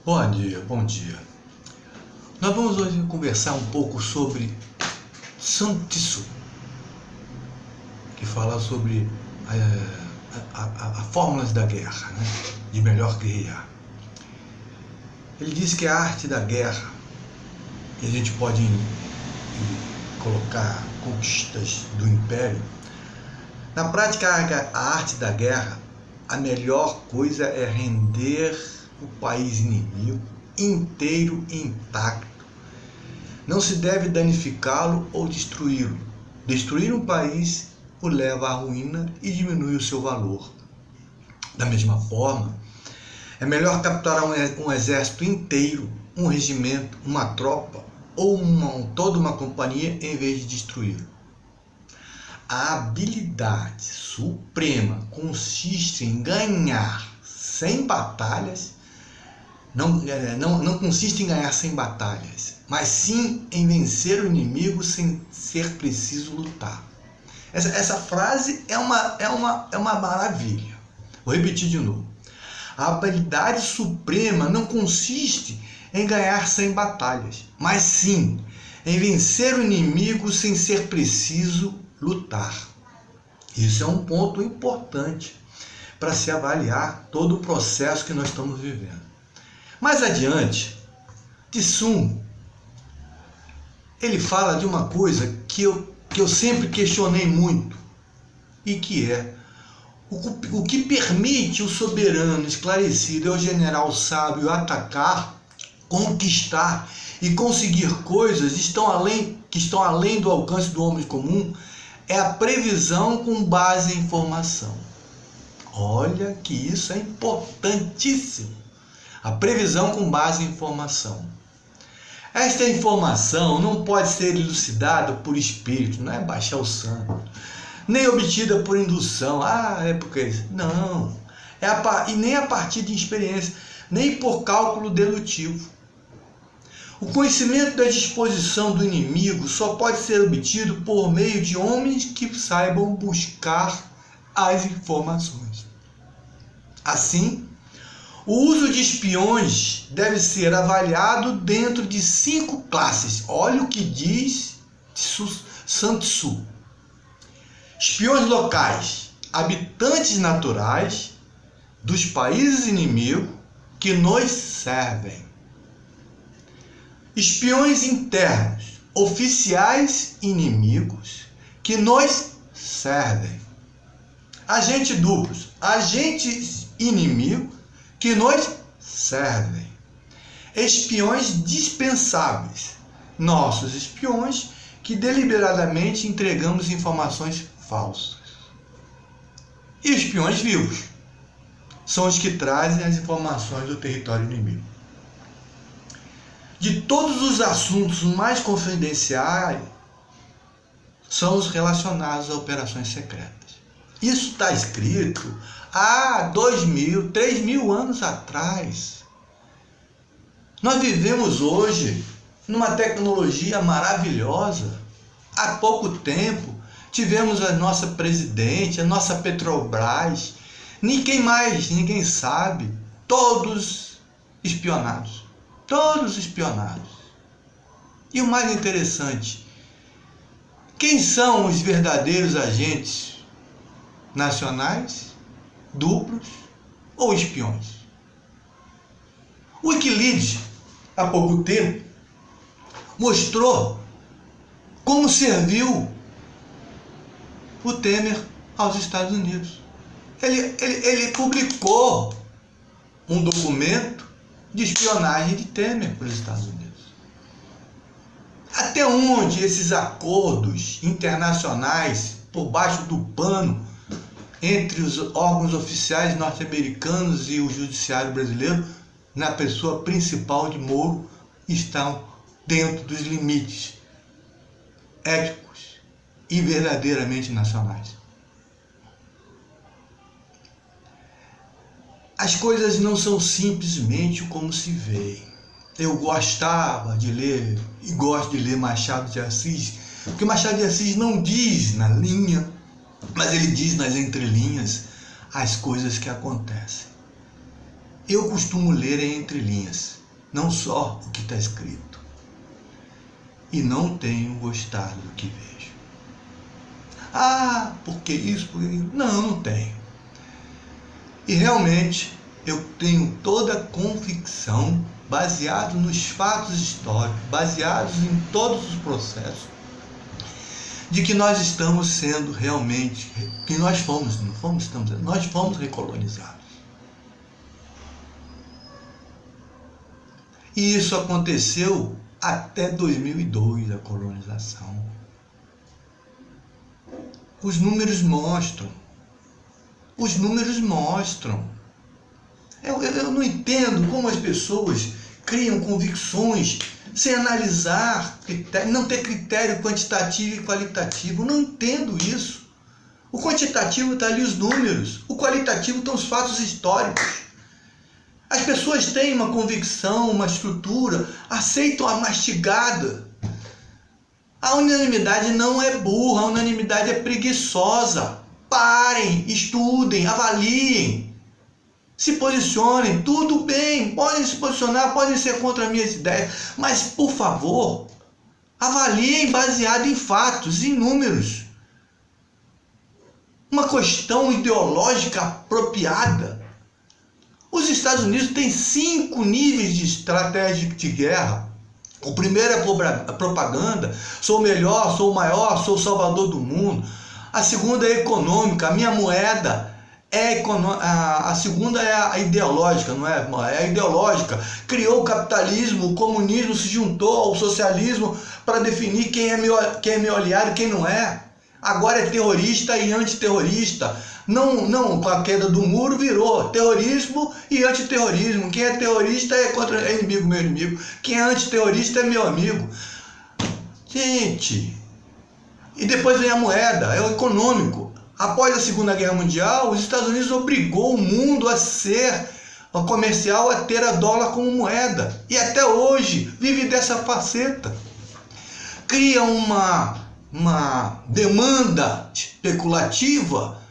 Bom dia, bom dia. Nós vamos hoje conversar um pouco sobre Sun Tzu, que fala sobre as fórmulas da guerra, né? De melhor guerrear. Ele diz que a arte da guerra, que a gente pode colocar conquistas do império, na prática a arte da guerra, a melhor coisa é render o país inimigo inteiro e intacto. Não se deve danificá-lo ou destruí-lo. Destruir um país o leva à ruína e diminui o seu valor. Da mesma forma, é melhor capturar um exército inteiro, um regimento, uma tropa ou toda uma companhia em vez de destruí-lo. A habilidade suprema consiste em ganhar 100 batalhas. Não consiste em ganhar 100 batalhas, mas sim em vencer o inimigo sem ser preciso lutar. Essa frase é uma maravilha. Vou repetir de novo. A habilidade suprema não consiste em ganhar 100 batalhas, mas sim em vencer o inimigo sem ser preciso lutar. Isso é um ponto importante para se avaliar todo o processo que nós estamos vivendo. Mais adiante, Tzu, ele fala de uma coisa que eu sempre questionei muito, e que é o que permite o soberano esclarecido e o general sábio atacar, conquistar e conseguir coisas que estão além do alcance do homem comum, é a previsão com base em informação. Olha que isso é importantíssimo. A previsão com base em informação. Esta informação não pode ser elucidada por espírito, não é baixar o santo, nem obtida por indução. É porque isso. Não. E nem a partir de experiência, nem por cálculo dedutivo. O conhecimento da disposição do inimigo só pode ser obtido por meio de homens que saibam buscar as informações. Assim, o uso de espiões deve ser avaliado dentro de 5 classes. Olha o que diz Sun Tzu. Espiões locais, habitantes naturais dos países inimigos que nos servem. Espiões internos, oficiais inimigos que nos servem. Agentes duplos, agentes inimigos que nos servem. Espiões dispensáveis, nossos espiões que deliberadamente entregamos informações falsas. E espiões vivos, são os que trazem as informações do território inimigo. De todos os assuntos mais confidenciais, são os relacionados a operações secretas. Isso está escrito há 2.000, 3.000 anos atrás. Nós vivemos hoje numa tecnologia maravilhosa. Há pouco tempo tivemos a nossa presidente, a nossa Petrobras, ninguém sabe, todos espionados. Todos espionados. E o mais interessante, quem são os verdadeiros agentes nacionais, duplos ou espiões? O Wikileaks, há pouco tempo, mostrou como serviu o Temer aos Estados Unidos. Ele publicou um documento de espionagem de Temer para os Estados Unidos. Até onde esses acordos internacionais por baixo do pano entre os órgãos oficiais norte-americanos e o judiciário brasileiro, na pessoa principal de Moro, estão dentro dos limites éticos e verdadeiramente nacionais. As coisas não são simplesmente como se veem. Eu gostava de ler e gosto de ler Machado de Assis, porque Machado de Assis não diz na linha, mas ele diz nas entrelinhas as coisas que acontecem. eu costumo ler em entrelinhas, não só o que está escrito. E não tenho gostado do que vejo. Ah, por que isso? Por que isso? Não, não tenho. E realmente eu tenho toda a convicção, baseado nos fatos históricos, baseados em todos os processos, de que nós estamos sendo realmente, que nós fomos recolonizados. E isso aconteceu até 2002, a colonização. Os números mostram. Eu não entendo como as pessoas criam convicções sem analisar, não ter critério quantitativo e qualitativo. Eu não entendo isso. O quantitativo está ali os números, o qualitativo estão os fatos históricos. As pessoas têm uma convicção, uma estrutura, aceitam a mastigada. A unanimidade não é burra, a unanimidade é preguiçosa. Parem, estudem, avaliem, se posicionem, tudo bem, podem se posicionar, podem ser contra minhas ideias, mas, por favor, avaliem baseado em fatos, em números. Uma questão ideológica apropriada. Os Estados Unidos têm 5 níveis de estratégia de guerra. O primeiro é a propaganda, sou o melhor, sou o maior, sou o salvador do mundo. A segunda é econômica, a minha moeda é econômica. A segunda é a ideológica, não é? É a ideológica. Criou o capitalismo, o comunismo se juntou ao socialismo para definir quem é meu aliado e quem não é. Agora é terrorista e antiterrorista. Não, com a queda do muro virou terrorismo e antiterrorismo. Quem é terrorista é inimigo, meu inimigo. Quem é antiterrorista é meu amigo. Gente, e depois vem a moeda, é o econômico. Após a Segunda Guerra Mundial, os Estados Unidos obrigou o mundo a comercial a ter a dólar como moeda. E até hoje vive dessa faceta. Cria uma demanda especulativa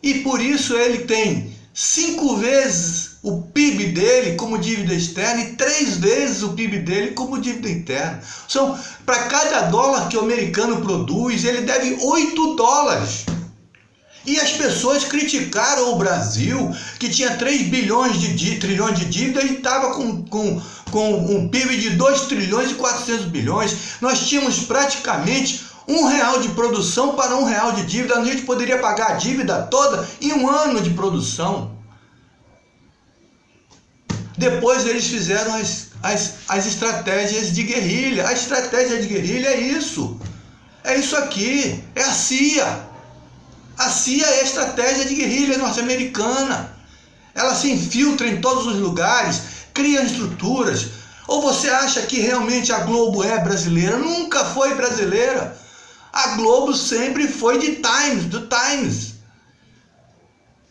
e por isso ele tem 5 vezes o PIB dele como dívida externa e 3 vezes o PIB dele como dívida interna. Para cada dólar que o americano produz, ele deve 8 dólares. E as pessoas criticaram o Brasil, que tinha 3 trilhões de dívida e estava com um PIB de 2 trilhões e 400 bilhões. Nós tínhamos praticamente R$1 de produção para R$1 de dívida. A gente poderia pagar a dívida toda em 1 ano de produção. Depois eles fizeram as estratégias de guerrilha. A estratégia de guerrilha é isso. É isso aqui. É a CIA. A CIA é a estratégia de guerrilha norte-americana. Ela se infiltra em todos os lugares, cria estruturas. Ou você acha que realmente a Globo é brasileira? Nunca foi brasileira. A Globo sempre foi do Times.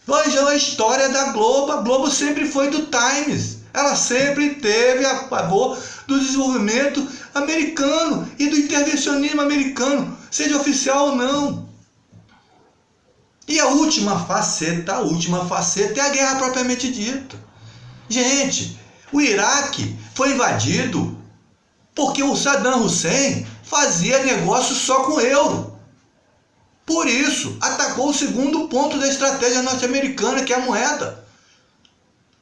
Vejam a história da Globo. A Globo sempre foi do Times. Ela sempre teve a favor do desenvolvimento americano e do intervencionismo americano, seja oficial ou não. E a última faceta é a guerra propriamente dita. Gente, o Iraque foi invadido porque o Saddam Hussein fazia negócio só com euro. Por isso, atacou o segundo ponto da estratégia norte-americana, que é a moeda.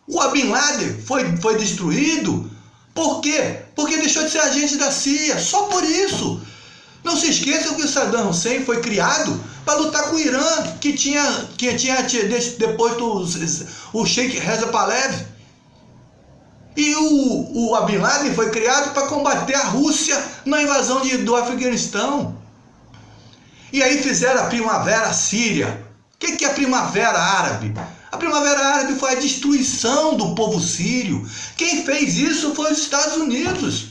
O Bin Laden foi destruído. Por quê? Porque deixou de ser agente da CIA. Só por isso. Não se esqueçam que o Saddam Hussein foi criado para lutar com o Irã, que tinha depois o Sheikh Reza Pahlavi. E o Bin Laden foi criado para combater a Rússia na invasão do Afeganistão. E aí fizeram a Primavera Síria. O que é a Primavera Árabe? A Primavera Árabe foi a destruição do povo sírio. Quem fez isso foi os Estados Unidos.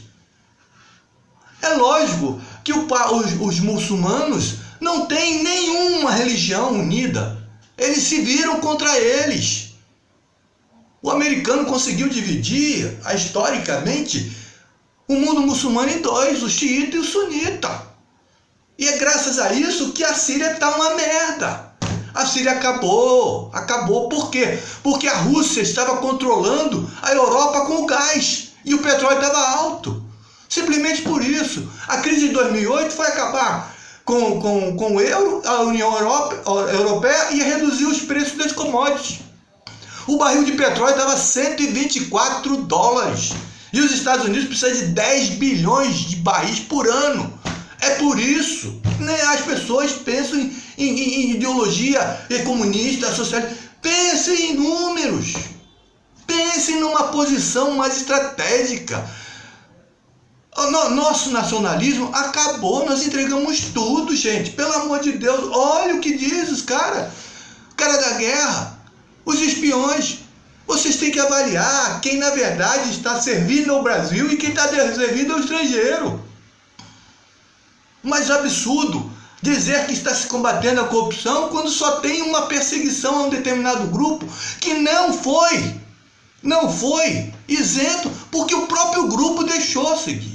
É lógico que os muçulmanos não têm nenhuma religião unida. Eles se viram contra eles. O americano conseguiu dividir, historicamente, o mundo muçulmano em 2, o xiita e o sunita. E é graças a isso que a Síria está uma merda. A Síria acabou. Por quê? Porque a Rússia estava controlando a Europa com o gás e o petróleo estava alto. Simplesmente por isso. A crise de 2008 foi acabar com o euro, a União Europeia ia reduzir os preços das commodities. O barril de petróleo estava 124 dólares. E os Estados Unidos precisam de 10 bilhões de barris por ano. É por isso que as pessoas pensam em ideologia comunista, socialista. Pensem em números. Pensem numa posição mais estratégica. Nosso nacionalismo acabou, nós entregamos tudo, gente. Pelo amor de Deus, olha o que diz os caras. Cara da guerra, os espiões. Vocês têm que avaliar quem na verdade está servindo ao Brasil e quem está servindo ao estrangeiro. Mas absurdo dizer que está se combatendo a corrupção quando só tem uma perseguição a um determinado grupo que não foi isento porque o próprio grupo deixou seguir.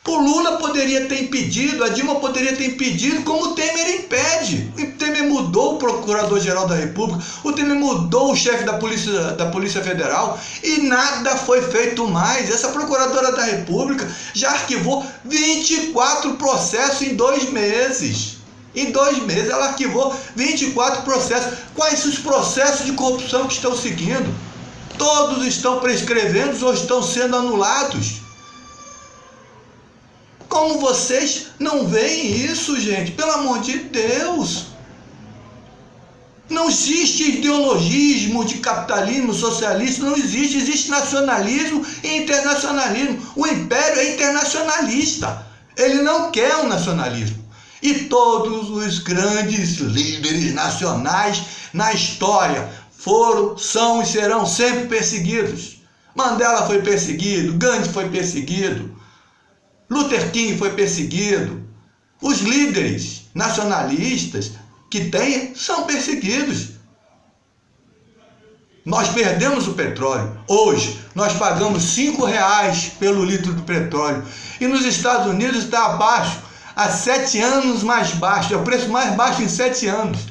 O Lula poderia ter impedido, a Dilma poderia ter impedido, como o Temer impede. O Temer mudou o Procurador-Geral da República, o Temer mudou o chefe da Polícia Federal e nada foi feito mais. Essa Procuradora da República já arquivou 24 processos em 2 meses. Em 2 meses ela arquivou 24 processos. Quais os processos de corrupção que estão seguindo? Todos estão prescrevendo ou estão sendo anulados. Como vocês não veem isso, gente? Pelo amor de Deus! Não existe ideologismo de capitalismo socialista, não existe. Existe nacionalismo e internacionalismo. O império é internacionalista. Ele não quer um nacionalismo. E todos os grandes líderes nacionais na história foram, são e serão sempre perseguidos. Mandela foi perseguido, Gandhi foi perseguido, Luther King foi perseguido. Os líderes nacionalistas que tem são perseguidos. Nós perdemos o petróleo. Hoje nós pagamos R$5 pelo litro do petróleo. E nos Estados Unidos está abaixo, há 7 anos mais baixo. É o preço mais baixo em 7 anos.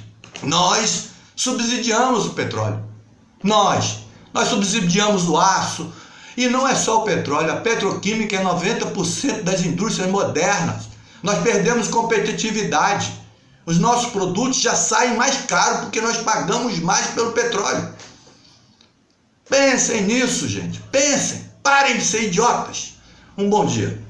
Nós subsidiamos o petróleo. Nós subsidiamos o aço. E não é só o petróleo, a petroquímica é 90% das indústrias modernas. Nós perdemos competitividade. Os nossos produtos já saem mais caros porque nós pagamos mais pelo petróleo. Pensem nisso, gente. Pensem. Parem de ser idiotas. Um bom dia.